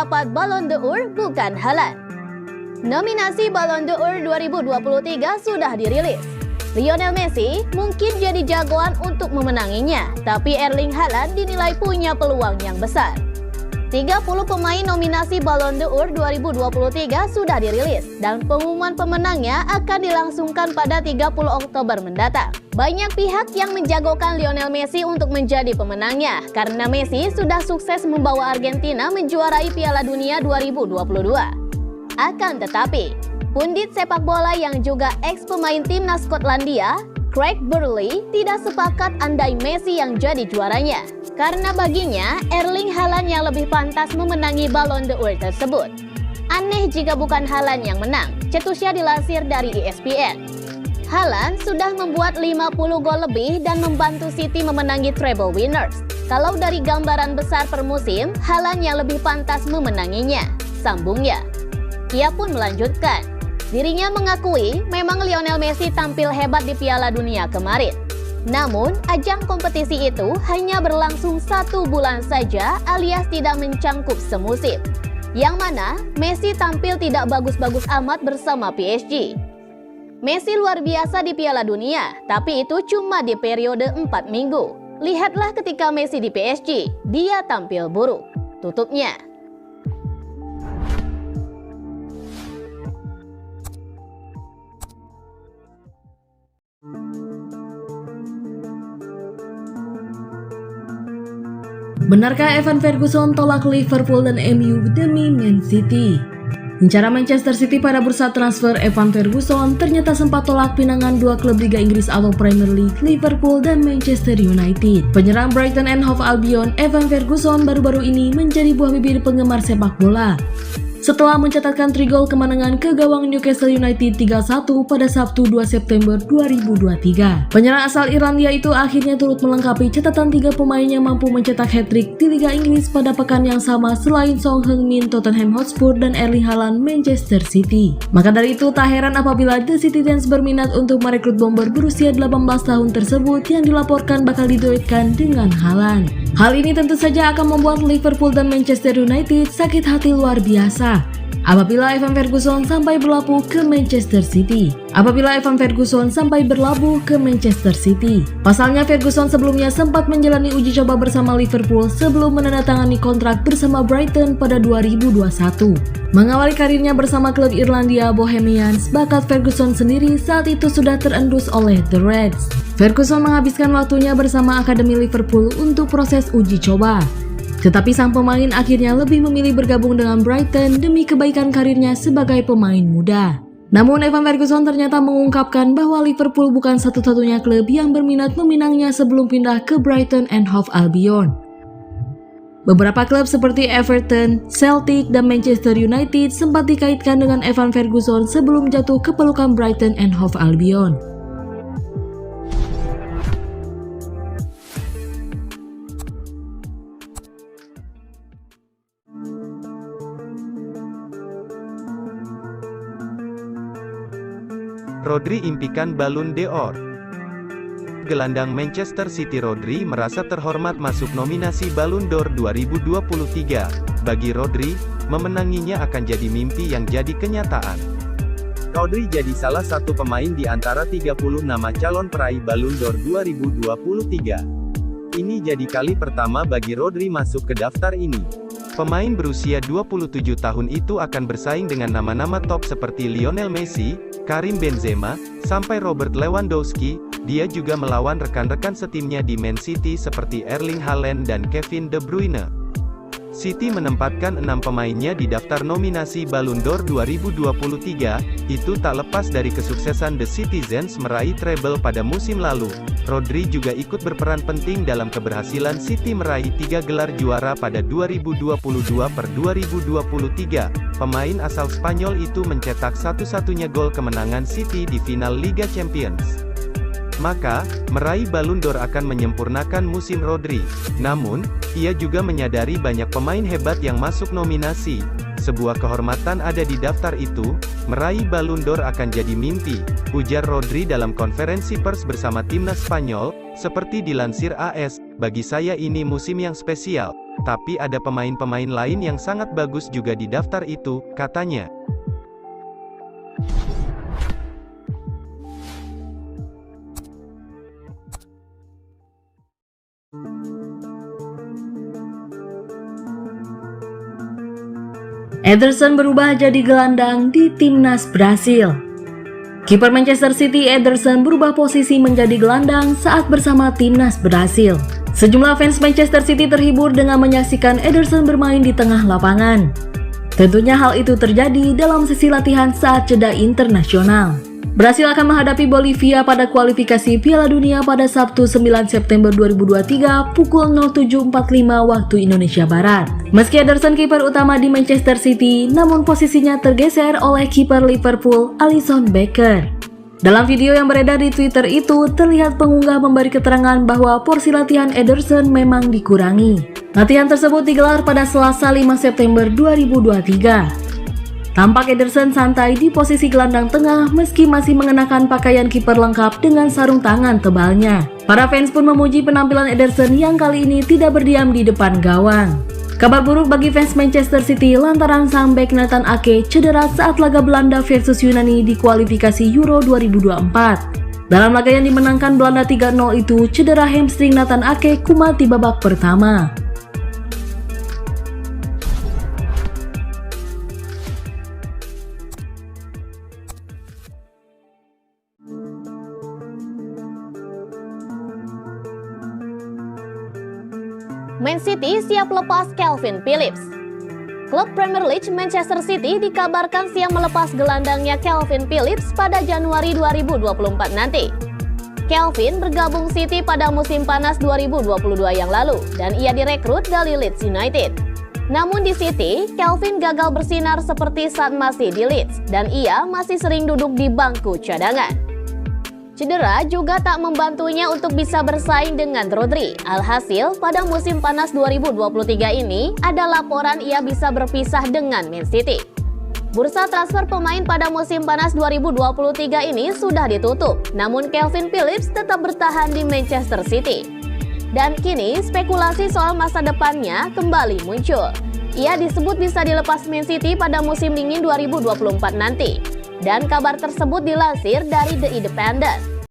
mendapat Ballon d'Or bukan Haaland. Nominasi Ballon d'Or 2023 sudah dirilis. Lionel Messi mungkin jadi jagoan untuk memenanginya, tapi Erling Haaland dinilai punya peluang yang besar. 30 pemain nominasi Ballon d'Or 2023 sudah dirilis dan pengumuman pemenangnya akan dilangsungkan pada 30 Oktober mendatang. Banyak pihak yang menjagokan Lionel Messi untuk menjadi pemenangnya karena Messi sudah sukses membawa Argentina menjuarai Piala Dunia 2022. Akan tetapi, pundit sepak bola yang juga ex-pemain timnas Skotlandia, Craig Burley, tidak sepakat andai Messi yang jadi juaranya. Karena baginya, Erling Haaland yang lebih pantas memenangi Ballon d'Or tersebut. Aneh jika bukan Haaland yang menang, cetusnya dilansir dari ESPN. Haaland sudah membuat 50 gol lebih dan membantu City memenangi treble winners. Kalau dari gambaran besar per musim, Haaland yang lebih pantas memenanginya, sambungnya. Ia pun melanjutkan, dirinya mengakui memang Lionel Messi tampil hebat di Piala Dunia kemarin. Namun, ajang kompetisi itu hanya berlangsung 1 bulan saja alias tidak mencangkup semusim. Yang mana, Messi tampil tidak bagus-bagus amat bersama PSG. Messi luar biasa di Piala Dunia, tapi itu cuma di periode 4 minggu. Lihatlah ketika Messi di PSG, dia tampil buruk. Tutupnya. Benarkah Evan Ferguson tolak Liverpool dan MU demi Man City? Incaran Manchester City pada bursa transfer Evan Ferguson ternyata sempat tolak pinangan 2 klub Liga Inggris atau Premier League, Liverpool dan Manchester United. Penyerang Brighton and Hove Albion, Evan Ferguson baru-baru ini menjadi buah bibir penggemar sepak bola setelah mencatatkan 3 gol kemenangan ke gawang Newcastle United 3-1 pada Sabtu 2 September 2023. Penyerang asal Irlandia itu akhirnya turut melengkapi catatan 3 pemain yang mampu mencetak hat-trick di Liga Inggris pada pekan yang sama selain Son Heung-min Tottenham Hotspur dan Erling Haaland Manchester City. Maka dari itu tak heran apabila The Citizens berminat untuk merekrut bomber berusia 18 tahun tersebut yang dilaporkan bakal diduetkan dengan Haaland. Hal ini tentu saja akan membuat Liverpool dan Manchester United sakit hati luar biasa apabila Evan Ferguson sampai berlabuh ke Manchester City. Pasalnya Ferguson sebelumnya sempat menjalani uji coba bersama Liverpool sebelum menandatangani kontrak bersama Brighton pada 2021. Mengawali karirnya bersama klub Irlandia Bohemians, bakat Ferguson sendiri saat itu sudah terendus oleh The Reds. Ferguson menghabiskan waktunya bersama Akademi Liverpool untuk proses uji coba. Tetapi sang pemain akhirnya lebih memilih bergabung dengan Brighton demi kebaikan karirnya sebagai pemain muda. Namun Evan Ferguson ternyata mengungkapkan bahwa Liverpool bukan satu-satunya klub yang berminat meminangnya sebelum pindah ke Brighton and Hove Albion. Beberapa klub seperti Everton, Celtic, dan Manchester United sempat dikaitkan dengan Evan Ferguson sebelum jatuh ke pelukan Brighton and Hove Albion. Rodri impikan Ballon d'Or. Gelandang Manchester City Rodri merasa terhormat masuk nominasi Ballon d'Or 2023. Bagi Rodri, memenanginya akan jadi mimpi yang jadi kenyataan. Rodri jadi salah satu pemain di antara 30 nama calon peraih Ballon d'Or 2023. Ini jadi kali pertama bagi Rodri masuk ke daftar ini. Pemain berusia 27 tahun itu akan bersaing dengan nama-nama top seperti Lionel Messi, Karim Benzema, sampai Robert Lewandowski. Dia juga melawan rekan-rekan setimnya di Man City seperti Erling Haaland dan Kevin De Bruyne. City menempatkan 6 pemainnya di daftar nominasi Ballon d'Or 2023, itu tak lepas dari kesuksesan The Citizens meraih treble pada musim lalu. Rodri juga ikut berperan penting dalam keberhasilan City meraih 3 gelar juara pada 2022/2023. Pemain asal Spanyol itu mencetak satu-satunya gol kemenangan City di final Liga Champions. Maka, meraih Ballon d'Or akan menyempurnakan musim Rodri. Namun, ia juga menyadari banyak pemain hebat yang masuk nominasi. Sebuah kehormatan ada di daftar itu, meraih Ballon d'Or akan jadi mimpi, ujar Rodri dalam konferensi pers bersama timnas Spanyol, seperti dilansir AS, bagi saya ini musim yang spesial. Tapi ada pemain-pemain lain yang sangat bagus juga di daftar itu, katanya. Ederson berubah jadi gelandang di timnas Brasil. Kiper Manchester City Ederson berubah posisi menjadi gelandang saat bersama timnas Brasil. Sejumlah fans Manchester City terhibur dengan menyaksikan Ederson bermain di tengah lapangan. Tentunya hal itu terjadi dalam sesi latihan saat jeda internasional. Brasil akan menghadapi Bolivia pada kualifikasi Piala Dunia pada Sabtu 9 September 2023 pukul 07.45 waktu Indonesia Barat. Meski Ederson kiper utama di Manchester City, namun posisinya tergeser oleh kiper Liverpool Alisson Becker. Dalam video yang beredar di Twitter itu, terlihat pengunggah memberi keterangan bahwa porsi latihan Ederson memang dikurangi. Latihan tersebut digelar pada Selasa 5 September 2023. Tampak Ederson santai di posisi gelandang tengah meski masih mengenakan pakaian kiper lengkap dengan sarung tangan tebalnya. Para fans pun memuji penampilan Ederson yang kali ini tidak berdiam di depan gawang. Kabar buruk bagi fans Manchester City lantaran sang bek Nathan Ake cedera saat laga Belanda versus Yunani di kualifikasi Euro 2024. Dalam laga yang dimenangkan Belanda 3-0 itu, cedera hamstring Nathan Ake kumat di babak pertama. Man City siap lepas Calvin Phillips. Klub Premier League Manchester City dikabarkan siap melepas gelandangnya Calvin Phillips pada Januari 2024 nanti. Calvin bergabung City pada musim panas 2022 yang lalu dan ia direkrut dari Leeds United. Namun di City, Calvin gagal bersinar seperti saat masih di Leeds dan ia masih sering duduk di bangku cadangan. Cedera juga tak membantunya untuk bisa bersaing dengan Rodri. Alhasil, pada musim panas 2023 ini, ada laporan ia bisa berpisah dengan Man City. Bursa transfer pemain pada musim panas 2023 ini sudah ditutup, namun Calvin Phillips tetap bertahan di Manchester City. Dan kini, spekulasi soal masa depannya kembali muncul. Ia disebut bisa dilepas Man City pada musim dingin 2024 nanti. Dan kabar tersebut dilansir dari The Independent.